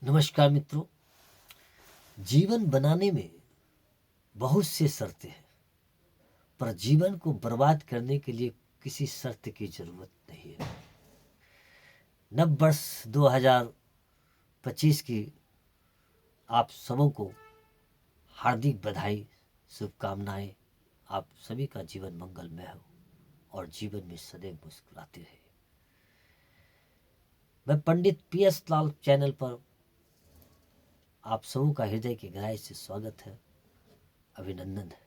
नमस्कार मित्रों। जीवन बनाने में बहुत से शर्तें हैं, पर जीवन को बर्बाद करने के लिए किसी शर्त की जरूरत नहीं है। नव वर्ष 2025 की आप सबों को हार्दिक बधाई, शुभकामनाएं। आप सभी का जीवन मंगलमय हो और जीवन में सदैव मुस्कुराते रहे। मैं पंडित PS लाल चैनल पर आप सबों का हृदय की गहराई से स्वागत है, अभिनंदन है।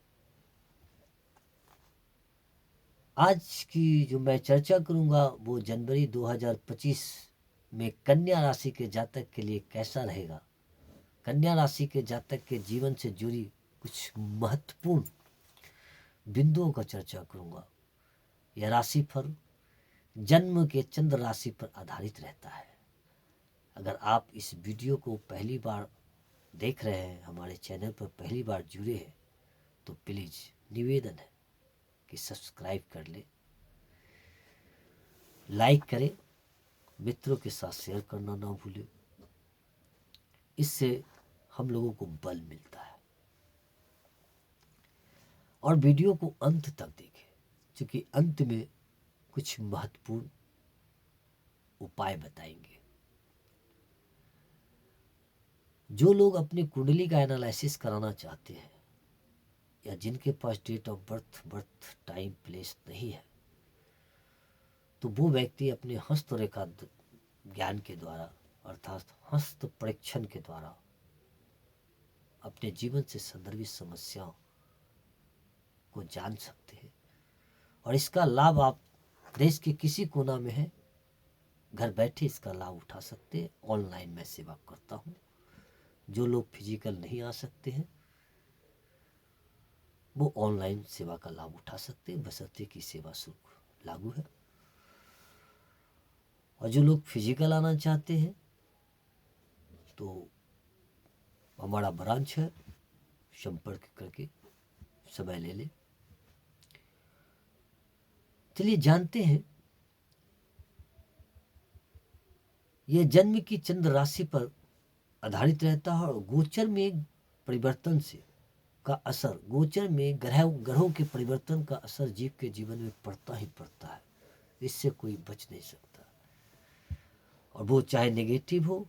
आज की जो मैं चर्चा करूंगा वो जनवरी 2025 में कन्या राशि के जातक के लिए कैसा रहेगा। कन्या राशि के जातक के जीवन से जुड़ी कुछ महत्वपूर्ण बिंदुओं का चर्चा करूंगा। यह राशिफल जन्म के चंद्र राशि पर आधारित रहता है। अगर आप इस वीडियो को पहली बार देख रहे हैं, हमारे चैनल पर पहली बार जुड़े हैं, तो प्लीज निवेदन है कि सब्सक्राइब कर ले, लाइक करें, मित्रों के साथ शेयर करना ना भूलें। इससे हम लोगों को बल मिलता है। और वीडियो को अंत तक देखें, क्योंकि अंत में कुछ महत्वपूर्ण उपाय बताएंगे। जो लोग अपनी कुंडली का एनालिसिस कराना चाहते हैं या जिनके पास date of birth time place नहीं है, तो वो व्यक्ति अपने हस्तरेखा ज्ञान के द्वारा अर्थात हस्त परीक्षण के द्वारा अपने जीवन से संदर्भित समस्याओं को जान सकते हैं। और इसका लाभ आप देश के किसी कोना में हैं, घर बैठे इसका लाभ उठा सकते हैं। ऑनलाइन मैं सेवा करता हूँ। जो लोग फिजिकल नहीं आ सकते हैं वो ऑनलाइन सेवा का लाभ उठा सकते हैं, बशर्ते की सेवा शुल्क लागू है। और जो लोग फिजिकल आना चाहते हैं तो हमारा ब्रांच है, संपर्क करके समय ले ले। चलिए जानते हैं, यह जन्म की चंद्र राशि पर आधारित रहता है और गोचर में परिवर्तन से का असर, गोचर में ग्रहों के परिवर्तन का असर जीव के जीवन में पड़ता ही पड़ता है। इससे कोई बच नहीं सकता, और वो चाहे नेगेटिव हो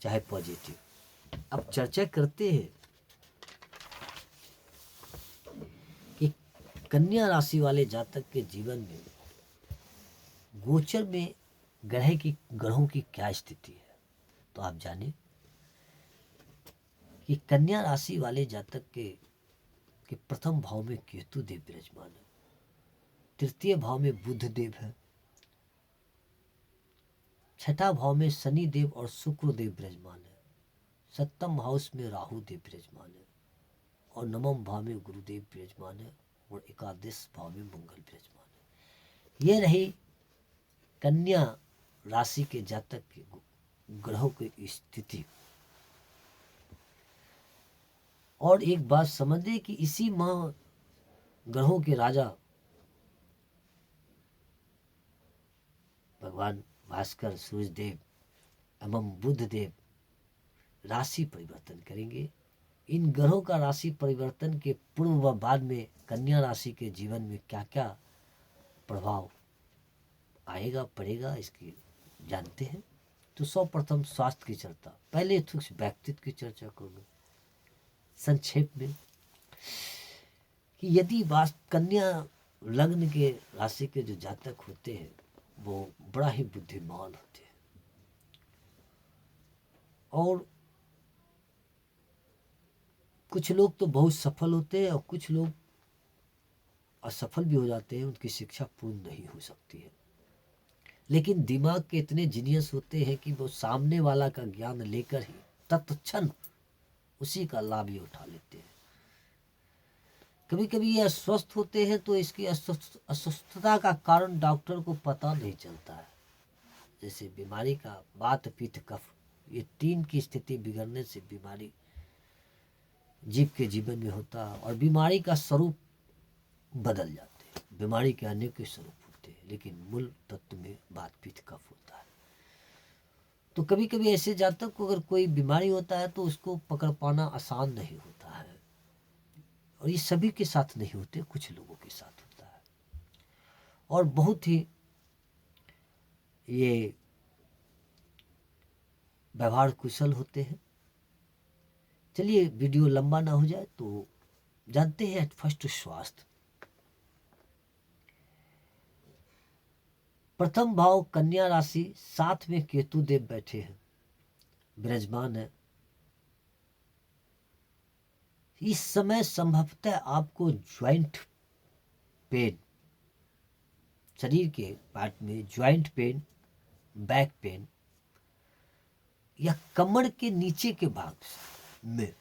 चाहे पॉजिटिव। अब चर्चा करते हैं कि कन्या राशि वाले जातक के जीवन में गोचर में ग्रहों की क्या स्थिति है। तो आप जाने कि कन्या राशि वाले जातक के प्रथम भाव में केतु देव विराजमान है, तृतीय भाव में बुध देव है, छठा भाव में शनि देव और शुक्र देव विराजमान है, सप्तम हाउस में राहु देव विराजमान है, और नवम भाव में गुरुदेव विराजमान है, और एकादश भाव में मंगल विराजमान है। ये रही कन्या राशि के जातक के ग्रहों की स्थिति। और एक बात समझे कि इसी माह ग्रहों के राजा भगवान भास्कर, सूर्य देव एवं बुध देव राशि परिवर्तन करेंगे। इन ग्रहों का राशि परिवर्तन के पूर्व व बाद में कन्या राशि के जीवन में क्या क्या प्रभाव आएगा पड़ेगा, इसकी जानते हैं। तो सर्वप्रथम स्वास्थ्य की चर्चा, पहले कुछ व्यक्तित्व की चर्चा करूंगा संक्षेप में कि यदि कन्या लग्न के राशि के जो जातक होते हैं वो बड़ा ही बुद्धिमान होते हैं, और कुछ लोग तो बहुत सफल होते हैं और कुछ लोग असफल भी हो जाते हैं, उनकी शिक्षा पूर्ण नहीं हो सकती है। लेकिन दिमाग के इतने जीनियस होते हैं कि वो सामने वाला का ज्ञान लेकर ही तत्क्षण उसी का लाभ ही उठा लेते हैं। कभी कभी ये अस्वस्थ होते हैं तो इसकी अस्वस्थता का कारण डॉक्टर को पता नहीं चलता है। जैसे बीमारी का वात पित्त कफ, ये तीन की स्थिति बिगड़ने से बीमारी जीव के जीवन में होता है, और बीमारी का स्वरूप बदल जाते हैं। बीमारी के अनेक स्वरूप होते हैं, लेकिन मूल तत्व में वात पित्त कफ होता है। तो कभी कभी ऐसे जातक को अगर कोई बीमारी होता है तो उसको पकड़ पाना आसान नहीं होता है, और ये सभी के साथ नहीं होते, कुछ लोगों के साथ होता है, और बहुत ही ये व्यवहार कुशल होते हैं। चलिए वीडियो लंबा ना हो जाए तो जानते हैं। फर्स्ट स्वास्थ्य, प्रथम भाव कन्या राशि, साथ में केतु देव बैठे हैं, विराजमान है। इस समय संभवतः आपको ज्वाइंट पेन, शरीर के पार्ट में ज्वाइंट पेन, बैक पेन या कमर के नीचे के भाग में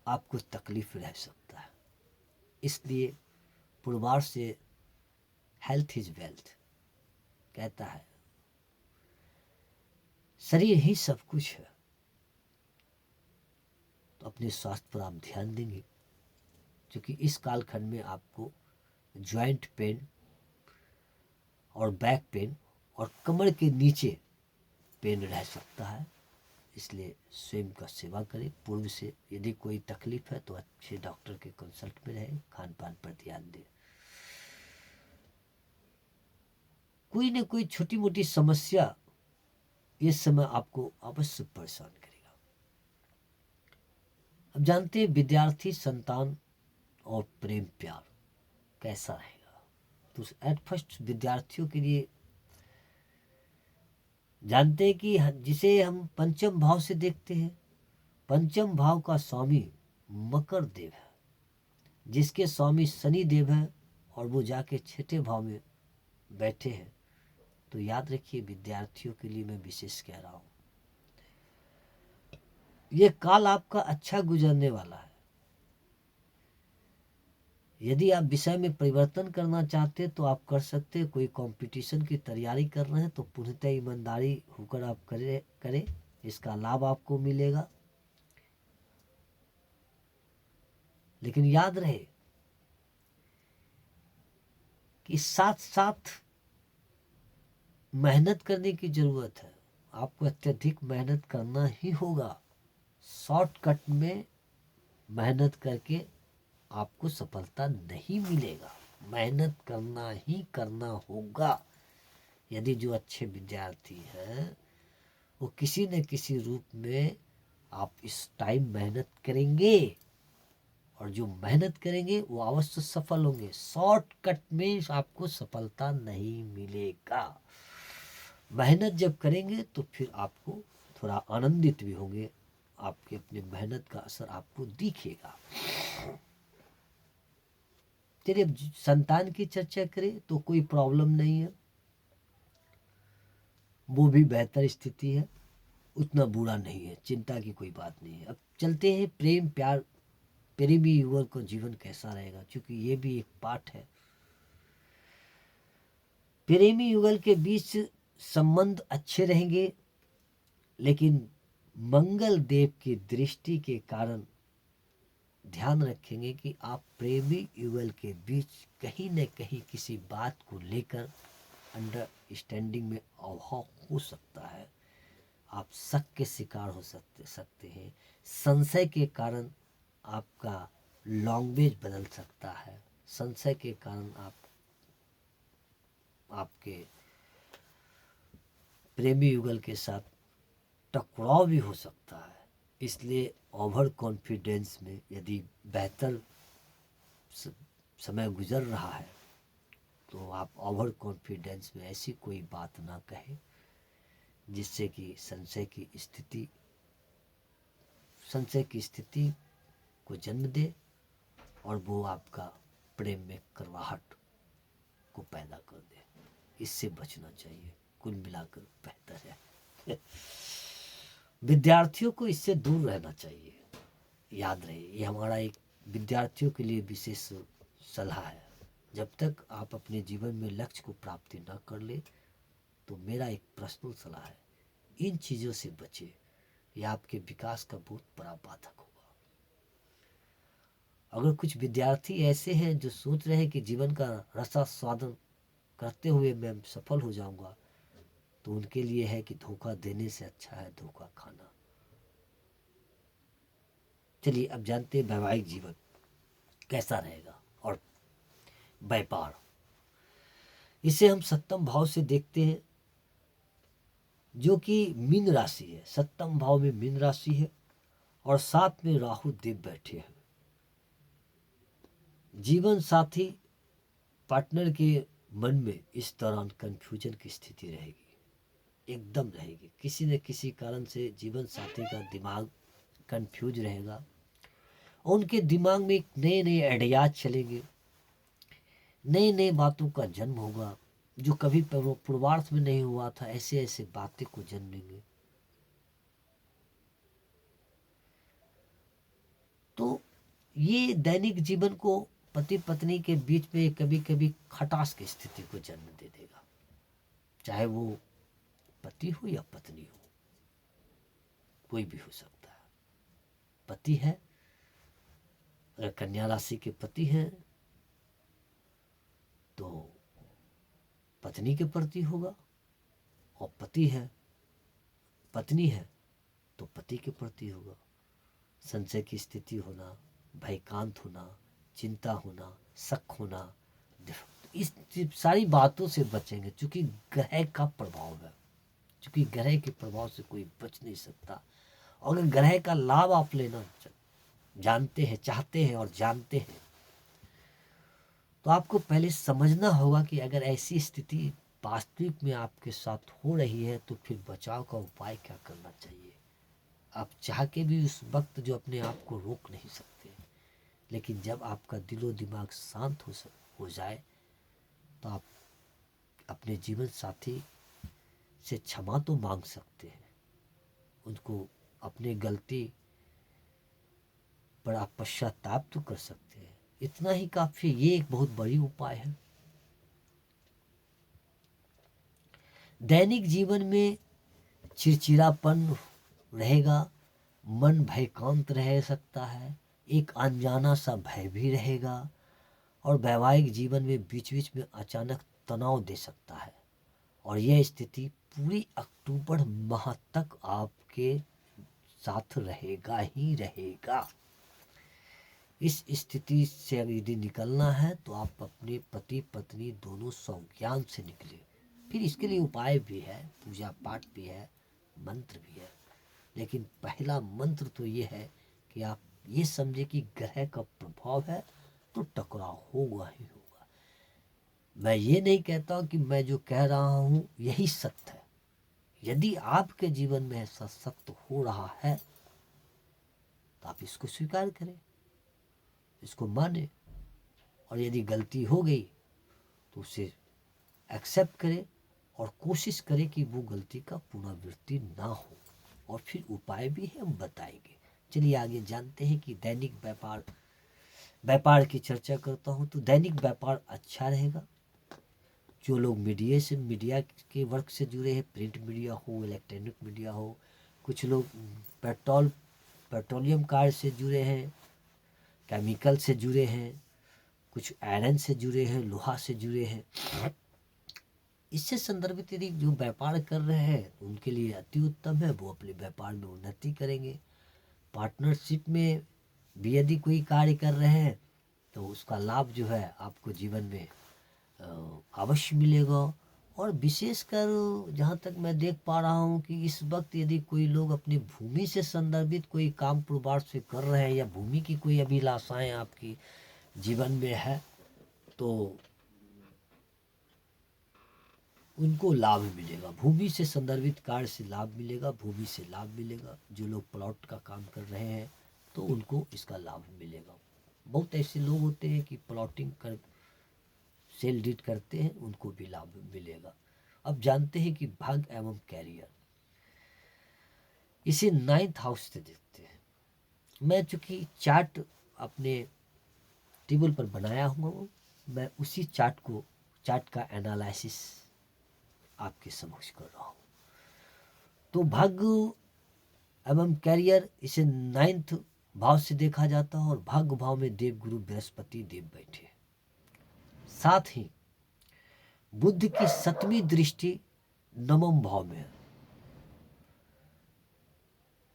आपको तकलीफ रह सकता है। इसलिए पुरवार से हेल्थ इज वेल्थ कहता है, शरीर ही सब कुछ है, तो अपने स्वास्थ्य पर आप ध्यान देंगे, क्योंकि इस कालखंड में आपको ज्वाइंट पेन और बैक पेन और कमर के नीचे पेन रह सकता है। इसलिए स्वयं का सेवा करें। पूर्व से यदि कोई तकलीफ है तो अच्छे डॉक्टर के कंसल्ट में रहें, खान पान पर ध्यान दें। कोई न कोई छोटी मोटी समस्या इस समय आपको अवश्य परेशान करेगा। अब जानते हैं विद्यार्थी, संतान और प्रेम प्यार कैसा रहेगा। तो एट फर्स्ट विद्यार्थियों के लिए जानते हैं कि जिसे हम पंचम भाव से देखते हैं, पंचम भाव का स्वामी मकर देव है, जिसके स्वामी शनि देव है, और वो जाके छठे भाव में बैठे हैं। तो याद रखिए विद्यार्थियों के लिए मैं विशेष कह रहा हूं, ये काल आपका अच्छा गुजरने वाला है। यदि आप विषय में परिवर्तन करना चाहते हैं तो आप कर सकते हैं। कोई कंपटीशन की तैयारी कर रहे हैं तो पूर्णतः ईमानदारी होकर आप करें, इसका लाभ आपको मिलेगा। लेकिन याद रहे कि साथ साथ मेहनत करने की जरूरत है। आपको अत्यधिक मेहनत करना ही होगा। शॉर्टकट में मेहनत करके आपको सफलता नहीं मिलेगा, मेहनत करना ही करना होगा। यदि जो अच्छे विद्यार्थी हैं वो किसी न किसी रूप में आप इस टाइम मेहनत करेंगे, और जो मेहनत करेंगे वो अवश्य सफल होंगे। शॉर्टकट में आपको सफलता नहीं मिलेगा। मेहनत जब करेंगे तो फिर आपको थोड़ा आनंदित भी होंगे, आपके अपने मेहनत का असर आपको दिखेगा। चलिए अब संतान की चर्चा करें तो कोई प्रॉब्लम नहीं है, वो भी बेहतर स्थिति है, उतना बुरा नहीं है, चिंता की कोई बात नहीं है। अब चलते हैं प्रेम प्यार, प्रेमी युगल का जीवन कैसा रहेगा, क्योंकि ये भी एक पाठ है। प्रेमी युगल के बीच संबंध अच्छे रहेंगे, लेकिन मंगल देव की दृष्टि के कारण ध्यान रखेंगे कि आप प्रेमी युगल के बीच कहीं न कहीं किसी बात को लेकर अंडरस्टैंडिंग में अभाव हो सकता है। आप शक के शिकार हो सकते हैं। संशय के कारण आपका लैंग्वेज बदल सकता है। संशय के कारण आपके प्रेमी युगल के साथ टकराव भी हो सकता है। इसलिए ओवर कॉन्फिडेंस में यदि बेहतर समय गुजर रहा है तो आप ओवर कॉन्फिडेंस में ऐसी कोई बात ना कहें जिससे कि संशय की स्थिति को जन्म दे और वो आपका प्रेम में करवाहट को पैदा कर दे। इससे बचना चाहिए। कुल मिलाकर बेहतर है विद्यार्थियों को इससे दूर रहना चाहिए। याद रहे, ये हमारा एक विद्यार्थियों के लिए विशेष सलाह है। जब तक आप अपने जीवन में लक्ष्य को प्राप्ति न कर ले तो मेरा एक पर्सनल सलाह है, इन चीज़ों से बचे। यह आपके विकास का बहुत बड़ा बाधक होगा। अगर कुछ विद्यार्थी ऐसे हैं जो सोच रहे हैं कि जीवन का रसास्वादन करते हुए मैं सफल हो जाऊंगा, तो उनके लिए है कि धोखा देने से अच्छा है धोखा खाना। चलिए अब जानते हैं वैवाहिक जीवन कैसा रहेगा। और व्यापार, इसे हम सप्तम भाव से देखते हैं, जो कि मीन राशि है। सप्तम भाव में मीन राशि है और साथ में राहु देव बैठे हैं। जीवन साथी पार्टनर के मन में इस दौरान कंफ्यूजन की स्थिति रहेगी, एकदम रहेगी। किसी न किसी कारण से जीवन साथी का दिमाग कंफ्यूज रहेगा और उनके दिमाग में नए नए आइडियाज चलेंगे, नए नए बातों का जन्म होगा जो कभी पूर्वार्थ में नहीं हुआ था। ऐसे ऐसे बातें को जन्मेंगे। तो ये दैनिक जीवन को पति पत्नी के बीच में कभी कभी खटास की स्थिति को जन्म दे देगा, चाहे वो पति हो या पत्नी हो, कोई भी हो सकता है। पति है, अगर कन्या राशि के पति हैं तो पत्नी के प्रति होगा, और पति है पत्नी है तो पति के प्रति होगा। संशय की स्थिति होना, भयकांत होना, चिंता होना, शक होना, इस सारी बातों से बचेंगे। क्योंकि ग्रह का प्रभाव है, क्योंकि ग्रह के प्रभाव से कोई बच नहीं सकता। और अगर ग्रह का लाभ आप लेना जानते हैं, चाहते हैं और जानते हैं, तो आपको पहले समझना होगा कि अगर ऐसी स्थिति वास्तविक में आपके साथ हो रही है तो फिर बचाव का उपाय क्या करना चाहिए। आप चाह के भी उस वक्त जो अपने आप को रोक नहीं सकते, लेकिन जब आपका दिलो दिमाग शांत हो जाए तो आप अपने जीवन साथी से क्षमा तो मांग सकते हैं, उनको अपनी गलती पर आप पश्चाताप तो कर सकते हैं। इतना ही काफी, ये एक बहुत बड़ी उपाय है। दैनिक जीवन में चिड़चिड़ापन रहेगा, मन भयकांत रह सकता है, एक अनजाना सा भय भी रहेगा, और वैवाहिक जीवन में बीच बीच में अचानक तनाव दे सकता है। और यह स्थिति पूरी अक्टूबर माह तक आपके साथ रहेगा ही रहेगा। इस स्थिति से यदि निकलना है तो आप अपने पति पत्नी दोनों संज्ञान से निकले। फिर इसके लिए उपाय भी है, पूजा पाठ भी है, मंत्र भी है। लेकिन पहला मंत्र तो ये है कि आप ये समझे कि ग्रह का प्रभाव है तो टकराव होगा ही होगा। मैं ये नहीं कहता हूँ कि मैं जो कह रहा हूँ यही सत्य है। यदि आपके जीवन में ऐसा सत्य हो रहा है तो आप इसको स्वीकार करें, इसको माने, और यदि गलती हो गई तो उसे एक्सेप्ट करें और कोशिश करें कि वो गलती का पुनरावृत्ति ना हो। और फिर उपाय भी है, हम बताएंगे। चलिए आगे जानते हैं कि दैनिक व्यापार की चर्चा करता हूँ। तो दैनिक व्यापार अच्छा रहेगा। जो लोग मीडिया के वर्क से जुड़े हैं, प्रिंट मीडिया हो, इलेक्ट्रॉनिक मीडिया हो, कुछ लोग पेट्रोलियम कार से जुड़े हैं, केमिकल से जुड़े हैं, कुछ आयरन से जुड़े हैं, लोहा से जुड़े हैं, इससे संदर्भित यदि जो व्यापार कर रहे हैं उनके लिए अति उत्तम है। वो अपने व्यापार में उन्नति करेंगे। पार्टनरशिप में भी यदि कोई कार्य कर रहे हैं तो उसका लाभ जो है आपको जीवन में अवश्य मिलेगा। और विशेषकर जहाँ तक मैं देख पा रहा हूँ कि इस वक्त यदि कोई लोग अपनी भूमि से संदर्भित कोई काम पूर्वार्थ से कर रहे हैं, या भूमि की कोई अभिलाषाएं आपकी जीवन में है, तो उनको लाभ मिलेगा। भूमि से संदर्भित कार्य से लाभ मिलेगा, भूमि से लाभ मिलेगा। जो लोग प्लॉट का काम कर रहे हैं तो उनको इसका लाभ मिलेगा। बहुत ऐसे लोग होते हैं कि प्लॉटिंग कर सेल डीड करते हैं, उनको भी लाभ मिलेगा। अब जानते हैं कि भाग्य एवं कैरियर, इसे 9th हाउस से देखते हैं। मैं चूंकि चार्ट अपने टेबल पर बनाया हुआ हूँ, मैं उसी चार्ट का एनालिसिस आपके समक्ष कर रहा हूँ। तो भाग्य एवं कैरियर, इसे 9th भाव से देखा जाता है। और भाग्य भाव में देव गुरु बृहस्पति देव बैठे हैं। साथ ही बुध की 7वीं दृष्टि नवम भाव में है।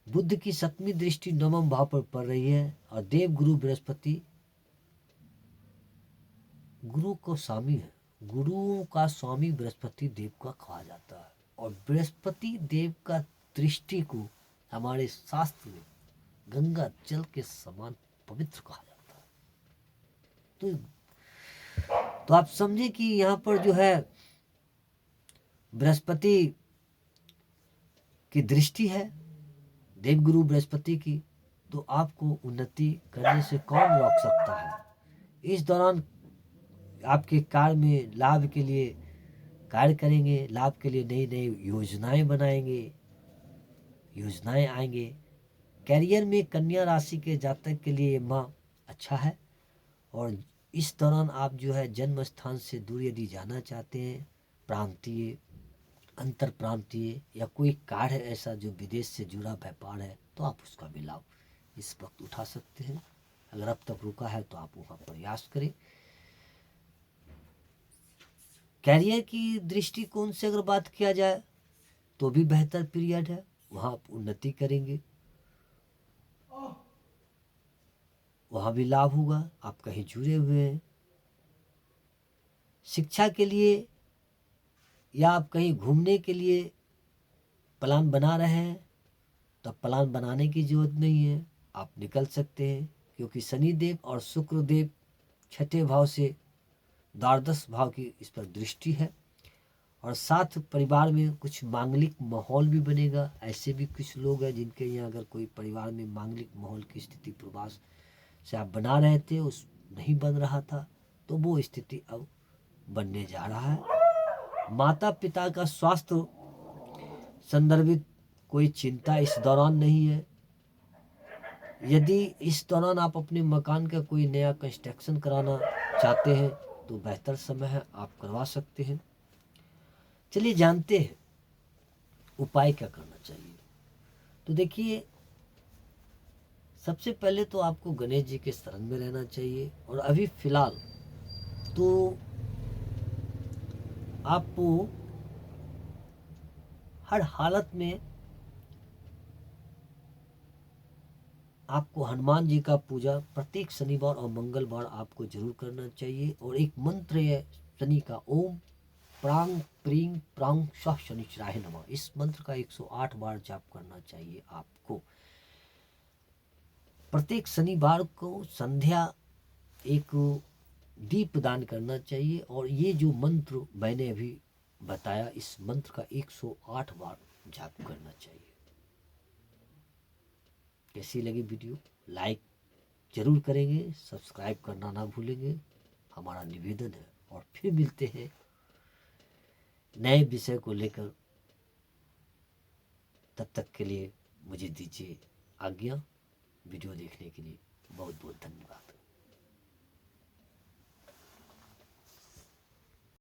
बुध की 7वीं दृष्टि नवम भाव पर पड़ रही है और देव गुरु बृहस्पति गुरु को स्वामी है। गुरुओं का स्वामी बृहस्पति देव का कहा जाता है और बृहस्पति देव का दृष्टि को हमारे शास्त्र में गंगा जल के समान पवित्र कहा जाता है। तो आप समझे कि यहाँ पर जो है बृहस्पति की दृष्टि है देवगुरु बृहस्पति की, तो आपको उन्नति करने से कौन रोक सकता है। इस दौरान आपके कार्य में लाभ के लिए कार्य करेंगे, लाभ के लिए नई नई योजनाएं बनाएंगे, योजनाएं आएंगे। कैरियर में कन्या राशि के जातक के लिए माह अच्छा है और इस दौरान आप जो है जन्म स्थान से दूर यदि जाना चाहते हैं, प्रांतीय अंतर प्रांतीय या कोई कार्य है ऐसा जो विदेश से जुड़ा व्यापार है, तो आप उसका भी लाभ इस वक्त उठा सकते हैं। अगर अब तक रुका है तो आप वहाँ प्रयास करें। कैरियर की दृष्टिकोण से अगर बात किया जाए तो भी बेहतर पीरियड है, वहाँ आप उन्नति करेंगे, वहाँ भी लाभ होगा, आप कहीं जुड़े हुए हैं। शिक्षा के लिए या आप कहीं घूमने के लिए प्लान बना रहे हैं, तब प्लान बनाने की जरूरत नहीं है, आप निकल सकते हैं, क्योंकि शनिदेव और शुक्रदेव 6ठे भाव से द्वादश भाव की इस पर दृष्टि है और साथ परिवार में कुछ मांगलिक माहौल भी बनेगा। ऐसे भी कुछ लोग हैं जिनके यहाँ अगर कोई परिवार में मांगलिक माहौल की स्थिति पूर्वास से आप बना रहे थे, उस नहीं बन रहा था, तो वो स्थिति अब बनने जा रहा है। माता पिता का स्वास्थ्य संदर्भित कोई चिंता इस दौरान नहीं है। यदि इस दौरान आप अपने मकान का कोई नया कंस्ट्रक्शन कराना चाहते हैं तो बेहतर समय है, आप करवा सकते हैं। चलिए जानते हैं उपाय क्या करना चाहिए। तो देखिए, सबसे पहले तो आपको गणेश जी के शरण में रहना चाहिए और अभी फिलहाल तो आपको हर हालत में आपको हनुमान जी का पूजा प्रत्येक शनिवार और मंगलवार आपको जरूर करना चाहिए। और एक मंत्र है शनि का, ओम प्रांग प्रींग प्रांग स्वाह शनिचराय नमः, इस मंत्र का 108 बार जाप करना चाहिए आपको। प्रत्येक शनिवार को संध्या एक दीप दान करना चाहिए और ये जो मंत्र मैंने अभी बताया, इस मंत्र का 108 बार जाप करना चाहिए। कैसी लगी वीडियो, लाइक जरूर करेंगे, सब्सक्राइब करना ना भूलेंगे, हमारा निवेदन है। और फिर मिलते हैं नए विषय को लेकर, तब तक के लिए मुझे दीजिए आज्ञा। वीडियो देखने के लिए बहुत बहुत धन्यवाद।